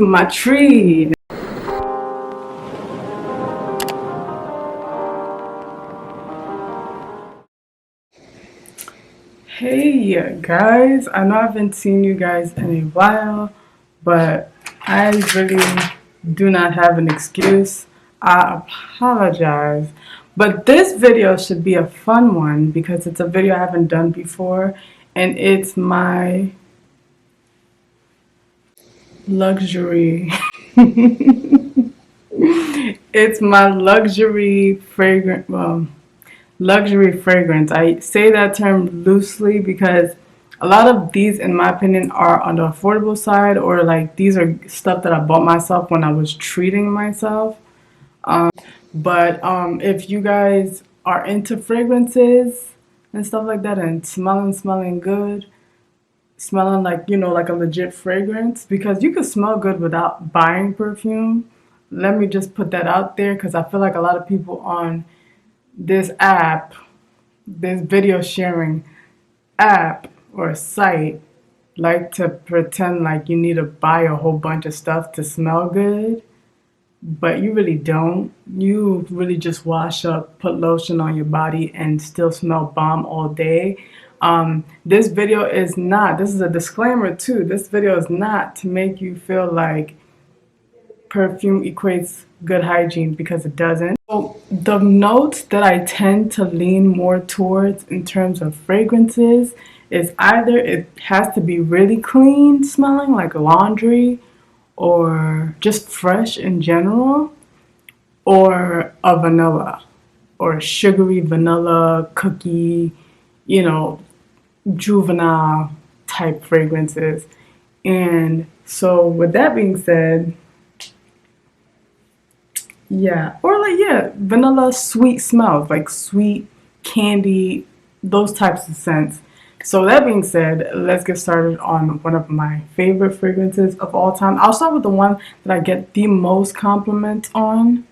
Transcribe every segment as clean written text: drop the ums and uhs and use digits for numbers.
Look at my tree. Hey guys, I know I haven't seen you guys in a while, but I really do not have an excuse. I apologize. But this video should be a fun one because it's a video I haven't done before, and it's my luxury it's my luxury fragrance. Luxury fragrance. I say that term loosely because a lot of these, in my opinion, are on the affordable side, or like these are stuff that I bought myself when I was treating myself. But if you guys are into fragrances and stuff like that, and smelling good, smelling like, you know, like a legit fragrance, because you can smell good without buying perfume. Let me just put that out there because I feel like a lot of people on this app, this video sharing app or site, like to pretend like you need to buy a whole bunch of stuff to smell good, but you really don't. You really just wash up, put lotion on your body, and still smell bomb all day. This video is not, this is a disclaimer too, this video is not to make you feel like perfume equates good hygiene, because it doesn't. So the notes that I tend to lean more towards in terms of fragrances is either it has to be really clean smelling, like laundry, or just fresh in general, or a vanilla, or a sugary vanilla cookie, you know, juvenile type fragrances. And so with that being said, yeah, or like, yeah, vanilla sweet smells, like sweet candy, those types of scents. So that being said, let's get started on one of my favorite fragrances of all time. I'll start with the one that I get the most compliments on,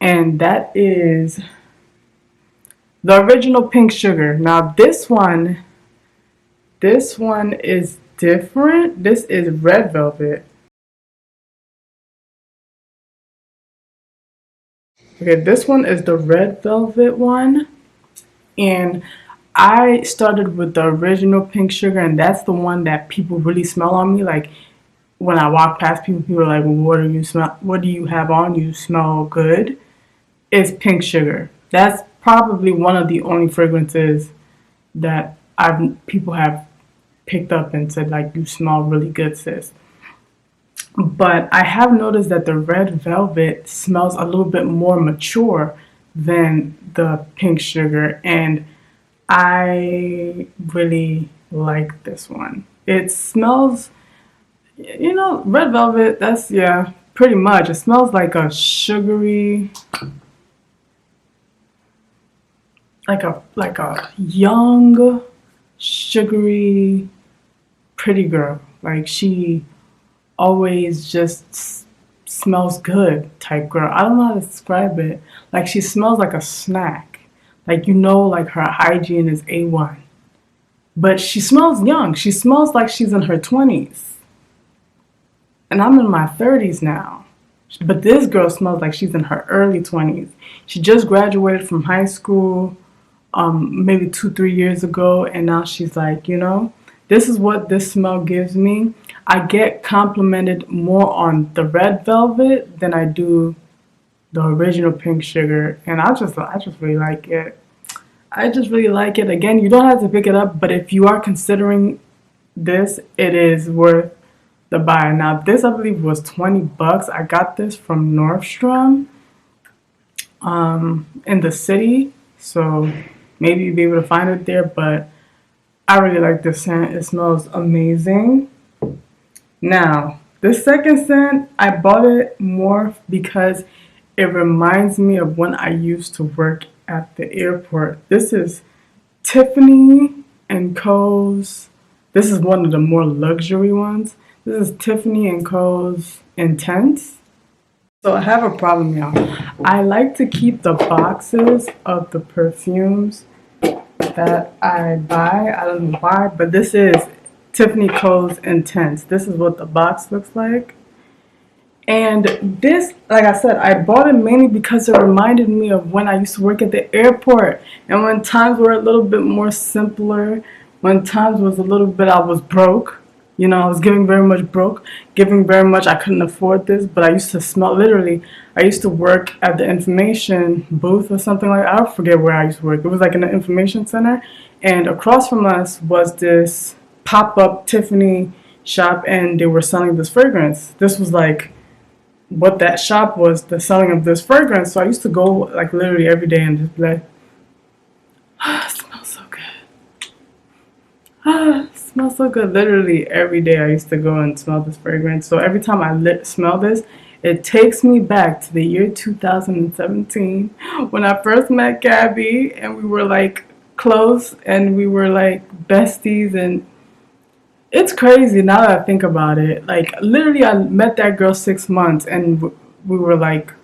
and that is the original Pink Sugar. Now this one is different. This is Red Velvet. Okay, this one is the Red Velvet one, and I started with the original Pink Sugar, and that's the one that people really smell on me. Like when I walk past people, people are like, well, what do you smell? What do you have on? You smell good. It's Pink Sugar. That's probably one of the only fragrances that people have picked up and said, like, you smell really good, sis. But I have noticed that the Red Velvet smells a little bit more mature than the Pink Sugar, and I really like this one. It smells, you know, Red Velvet, that's, yeah, pretty much. It smells like a sugary, like a young, sugary, pretty girl. Like she always just smells good type girl. I don't know how to describe it. Like she smells like a snack. Like, you know, like her hygiene is A1. But she smells young. She smells like she's in her 20s. And I'm in my 30s now. But this girl smells like she's in her early 20s. She just graduated from high school maybe 2-3 years ago. And now she's like, you know, this is what this smell gives me. I get complimented more on the Red Velvet than I do the original Pink Sugar, and I just really like it. I just really like it. Again, you don't have to pick it up, but if you are considering this, it is worth the buy. Now, this I believe was 20 bucks. I got this from Nordstrom in the city, so maybe you'll be able to find it there, but I really like this scent. It smells amazing. Now, the second scent, I bought it more because it reminds me of when I used to work at the airport. This is Tiffany&Co's. This is one of the more luxury ones. This is Tiffany&Co's Intense. So I have a problem, y'all. I like to keep the boxes of the perfumes that I buy. I don't know why, but this is Tiffany&Co's Intense. This is what the box looks like. And this, like I said, I bought it mainly because it reminded me of when I used to work at the airport, and when times were a little bit more simpler, when times was a little bit, I was broke. You know, I was giving very much broke, giving very much, I couldn't afford this, but I used to smell, literally, I used to work at the information booth or something like that. I forget where I used to work. It was like in an information center, and across from us was this pop-up Tiffany shop, and they were selling this fragrance. This was like what that shop was, the selling of this fragrance. So I used to go like literally every day and just be like, ah, it smells so good. Ah, it smells so good. Literally every day I used to go and smell this fragrance. So every time I smell this, it takes me back to the year 2017 when I first met Gabby and we were like close and we were like besties, and it's crazy now that I think about it. Like, literally, I met that girl 6 months and we were like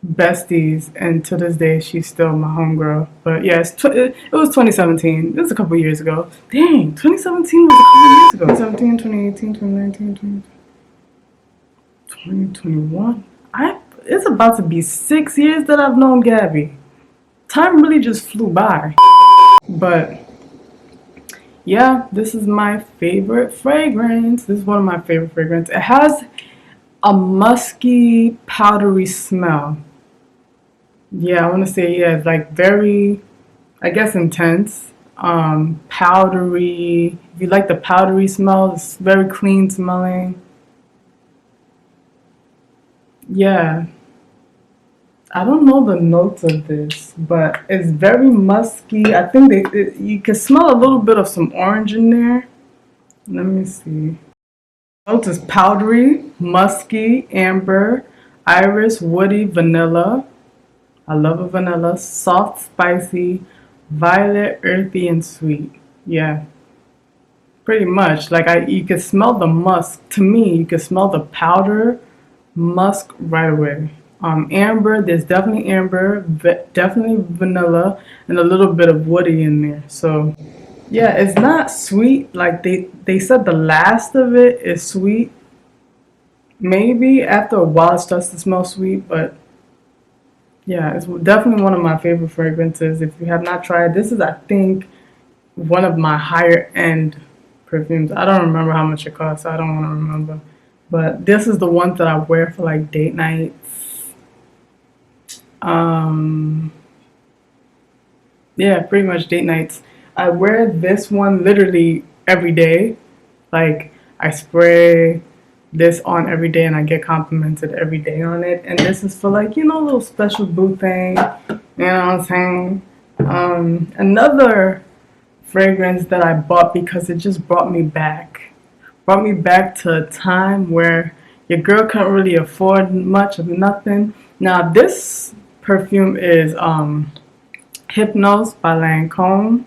besties, and to this day, she's still my homegirl. But yeah, it was 2017. It was a couple years ago. Dang, 2017 was a couple years ago. 2017, 2018, 2019, 2021. It's about to be 6 years that I've known Gabby. Time really just flew by. But yeah, this is my favorite fragrance. This is one of my favorite fragrances. It has a musky, powdery smell. Yeah, I want to say, yeah, it's like very, I guess, intense. Powdery. If you like the powdery smell, it's very clean smelling. Yeah. I don't know the notes of this, but it's very musky. I think you can smell a little bit of some orange in there. Let me see. Notes is powdery, musky, amber, iris, woody, vanilla. I love a vanilla. Soft, spicy, violet, earthy, and sweet. Yeah, pretty much. Like you can smell the musk. To me, you can smell the powder musk right away. Amber, there's definitely amber, definitely vanilla, and a little bit of woody in there. So yeah, it's not sweet. Like they said the last of it is sweet. Maybe after a while it starts to smell sweet, but yeah, it's definitely one of my favorite fragrances. If you have not tried, this is, I think, one of my higher end perfumes. I don't remember how much it costs. So I don't want to remember. But this is the one that I wear for like date nights. Yeah, pretty much date nights. I wear this one literally every day. Like, I spray this on every day and I get complimented every day on it. And this is for like, you know, a little special boo thing. You know what I'm saying? Another fragrance that I bought because it just brought me back. Brought me back to a time where your girl couldn't really afford much of nothing. Now this perfume is Hypnos by Lancome.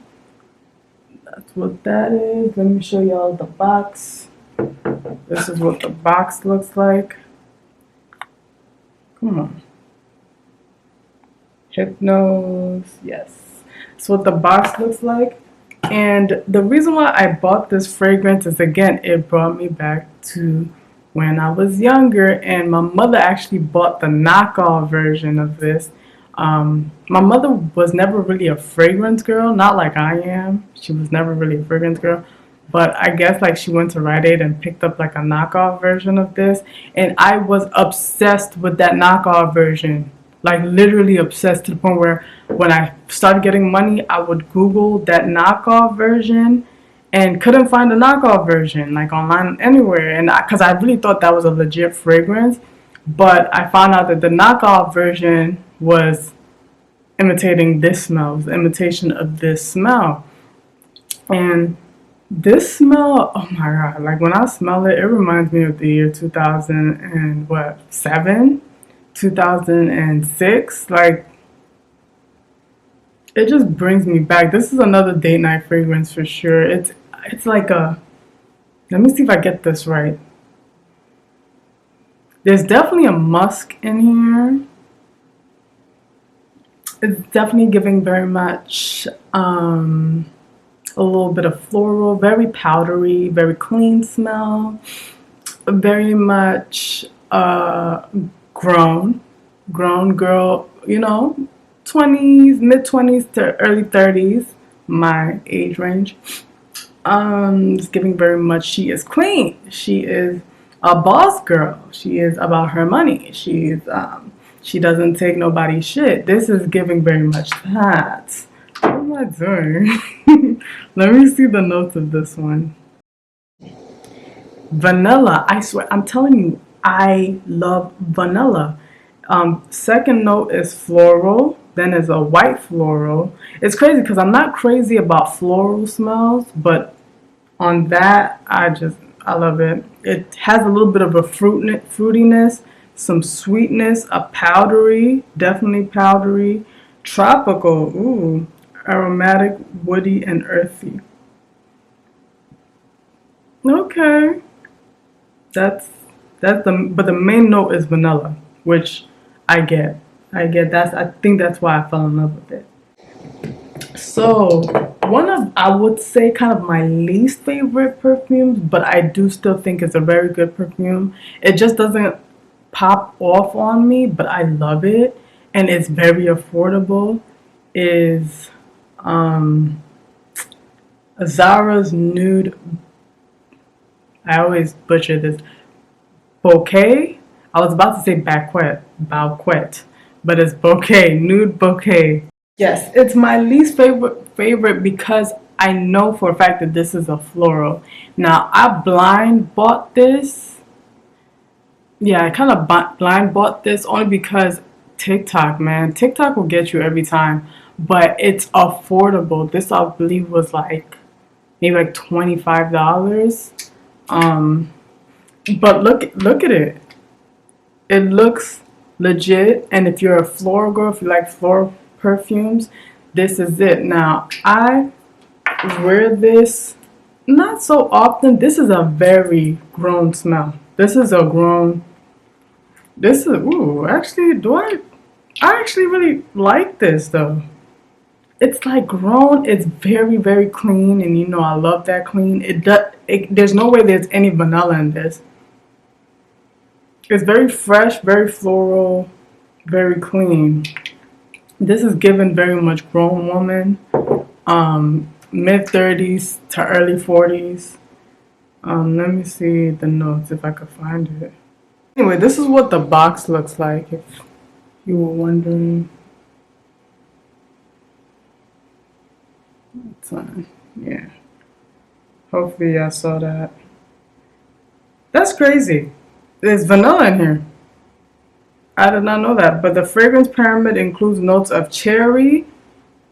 That's what that is. Let me show y'all the box. This is what the box looks like. Come on. Hypnos. Yes. That's what the box looks like. And the reason why I bought this fragrance is, again, it brought me back to when I was younger, and my mother actually bought the knockoff version of this. My mother was never really a fragrance girl, not like I am. She was never really a fragrance girl. But I guess like she went to Rite Aid and picked up like a knockoff version of this. And I was obsessed with that knockoff version. Like literally obsessed to the point where when I started getting money, I would Google that knockoff version and couldn't find the knockoff version like online anywhere. And because I really thought that was a legit fragrance. But I found out that the knockoff version was imitating this smell, it was an imitation of this smell. And this smell, oh my god, like when I smell it, it reminds me of the year 2007, 2006. Like, it just brings me back. This is another date night fragrance for sure. It's like a, let me see if I get this right. There's definitely a musk in here. It's definitely giving very much a little bit of floral, very powdery, very clean smell, very much grown girl, you know, 20s, mid-20s to early 30s, my age range. It's giving very much, she is clean. She is a boss girl. She is about her money. She doesn't take nobody's shit. This is giving very much that. What am I doing? Let me see the notes of this one. Vanilla. I swear, I'm telling you, I love vanilla. Second note is floral. Then is a white floral. It's crazy because I'm not crazy about floral smells, but on that, I love it. It has a little bit of a fruitiness, some sweetness, a powdery, definitely powdery, tropical, ooh, aromatic, woody, and earthy. Okay, that's but the main note is vanilla, which I get. I think that's why I fell in love with it. So, one of, I would say, kind of my least favorite perfumes, but I do still think it's a very good perfume. It just doesn't pop off on me, but I love it, and it's very affordable, is Zara's Nude, I always butcher this, Bouquet. I was about to say Bouquet, but it's Bouquet, Nude Bouquet. Yes, it's my least favorite because I know for a fact that this is a floral. Now, I blind bought this. Yeah, I kind of blind bought this only because TikTok, man. TikTok will get you every time, but it's affordable. This, I believe, was like maybe like $25. But look at it. It looks legit, and if you're a floral girl, if you like floral perfumes, this is it. Now, I wear this not so often. This is a very grown smell. Ooh, actually, I actually really like this though. It's like grown, it's very, very clean, and you know I love that clean. There's no way there's any vanilla in this. It's very fresh, very floral, very clean. This is given very much grown woman, mid 30s to early 40s. Let me see the notes if I could find it. Anyway, this is what the box looks like, if you were wondering. Yeah. Hopefully I saw that. That's crazy. There's vanilla in here. I did not know that, but the fragrance pyramid includes notes of cherry,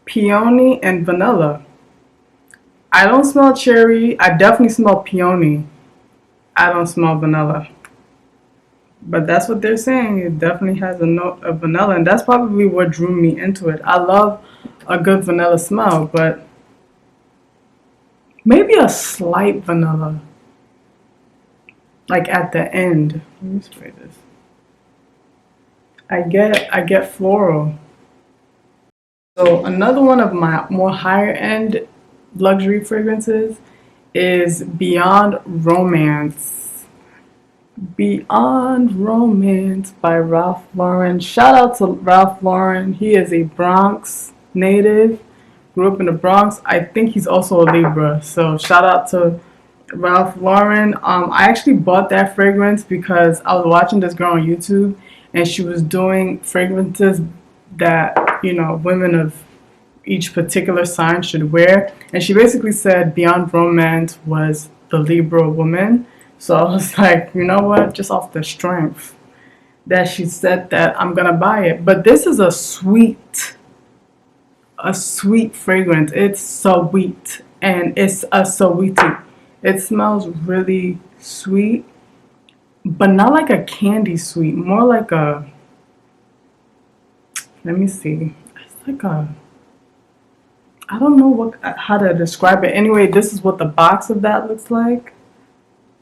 peony, and vanilla. I don't smell cherry. I definitely smell peony. I don't smell vanilla. But that's what they're saying. It definitely has a note of vanilla, and that's probably what drew me into it. I love a good vanilla smell, but maybe a slight vanilla. Like at the end. Let me spray this. I get floral. So another one of my more higher end luxury fragrances is Beyond Romance. Beyond Romance by Ralph Lauren. Shout out to Ralph Lauren. He is a Bronx native. Grew up in the Bronx. I think he's also a Libra. So shout out to Ralph Lauren. I actually bought that fragrance because I was watching this girl on YouTube, and she was doing fragrances that, you know, women of each particular sign should wear. And she basically said Beyond Romance was the Libra woman. So I was like, you know what? Just off the strength that she said that, I'm gonna buy it. But this is a sweet fragrance. It's sweet, and it's a sweetie. It smells really sweet, but not like a candy sweet, more like a, let me see, it's like a, I don't know how to describe it. Anyway, this is what the box of that looks like.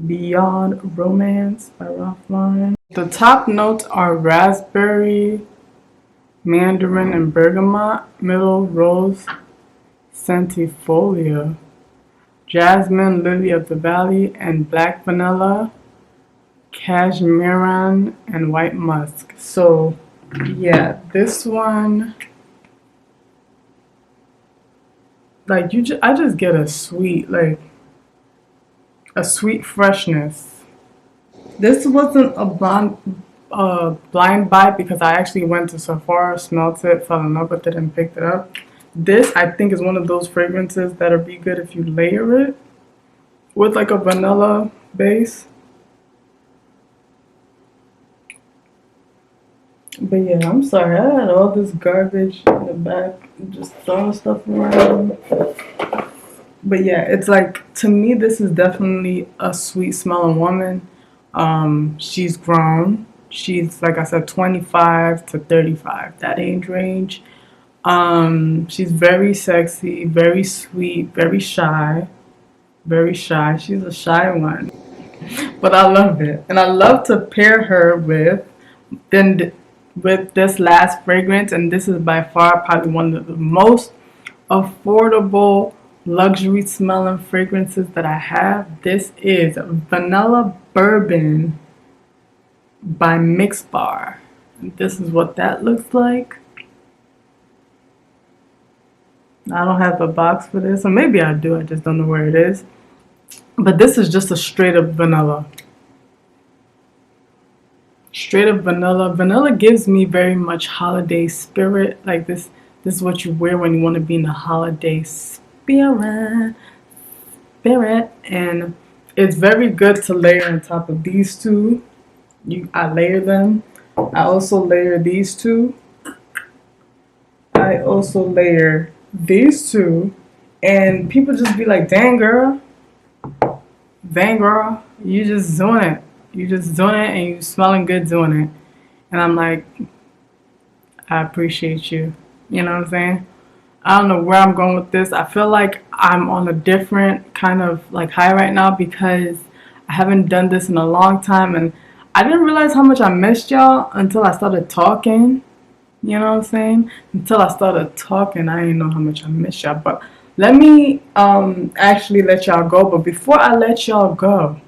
Beyond Romance by Ralph Lauren. The top notes are raspberry, mandarin, and bergamot. Middle, rose, centifolia, jasmine, lily of the valley, and black vanilla. cashmere and white musk. So yeah, this one, like I just get a sweet, like a sweet freshness. This wasn't a blind buy because I actually went to Sephora, smelt it, fell in love with it, and picked it up. This I think is one of those fragrances that'll be good if you layer it with like a vanilla base. But yeah, I'm sorry, I had all this garbage in the back, just throwing stuff around. But yeah, it's like, to me, this is definitely a sweet smelling woman. She's grown. She's, like I said, 25 to 35, that age range. She's very sexy, very sweet, very shy. Very shy. She's a shy one. But I love it. And I love to pair her with this last fragrance, and this is by far probably one of the most affordable luxury smelling fragrances that I have. This is Vanilla Bourbon by Mix Bar. This is what that looks like. I don't have a box for this, or maybe I do, I just don't know where it is. But this is just a straight up vanilla. Straight up vanilla. Vanilla gives me very much holiday spirit. Like this is what you wear when you want to be in the holiday spirit. And it's very good to layer on top of these two. I layer them. I also layer these two. I also layer these two. And people just be like, dang girl, you just doing it. You just doing it and you smelling good doing it. And I'm like, I appreciate you. You know what I'm saying? I don't know where I'm going with this. I feel like I'm on a different kind of like high right now because I haven't done this in a long time, and I didn't realize how much I missed y'all until I started talking. You know what I'm saying? Until I started talking, I didn't know how much I missed y'all. But let me actually let y'all go. But before I let y'all go,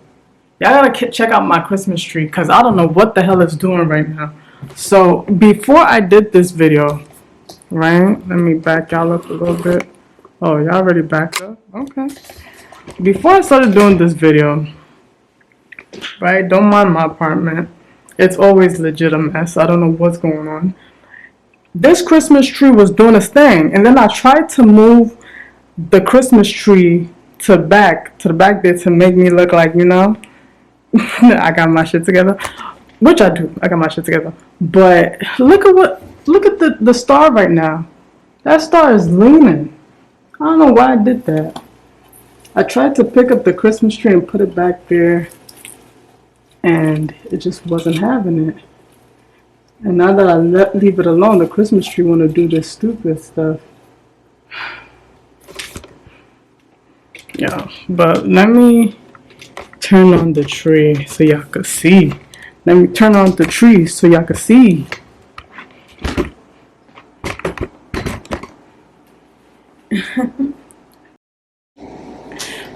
y'all gotta check out my Christmas tree because I don't know what the hell it's doing right now. So before I did this video, right? Let me back y'all up a little bit. Oh, y'all already backed up? Okay. Before I started doing this video, right? Don't mind my apartment. It's always legit a mess. I don't know what's going on. This Christmas tree was doing its thing, and then I tried to move the Christmas tree to the back there to make me look like, you know, I got my shit together, which I do. I got my shit together. But look at the star right now. That star is leaning. I don't know why I did that. I tried to pick up the Christmas tree and put it back there, and it just wasn't having it. And now that I leave it alone, the Christmas tree want to do this stupid stuff. Yeah, but let me turn on the tree so y'all can see. Let me turn on the tree so y'all can see.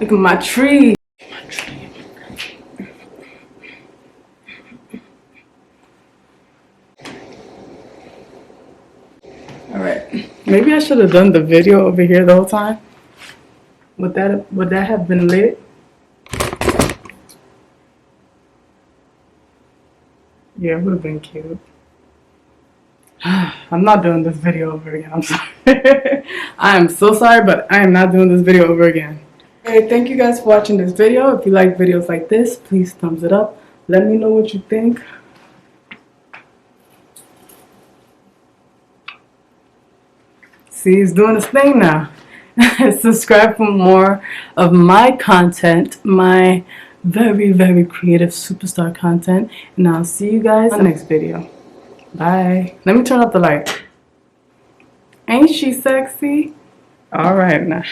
Look at my tree. Alright. Maybe I should have done the video over here the whole time. Would that have been lit? Yeah, it would have been cute. I'm not doing this video over again. I'm sorry. I am so sorry, but I am not doing this video over again. Hey, thank you guys for watching this video. If you like videos like this, please thumbs it up. Let me know what you think. See, it's doing its thing now. Subscribe for more of my content, my very, very creative superstar content. And I'll see you guys in the next video. Bye. Let me turn off the light. Ain't she sexy? All right now.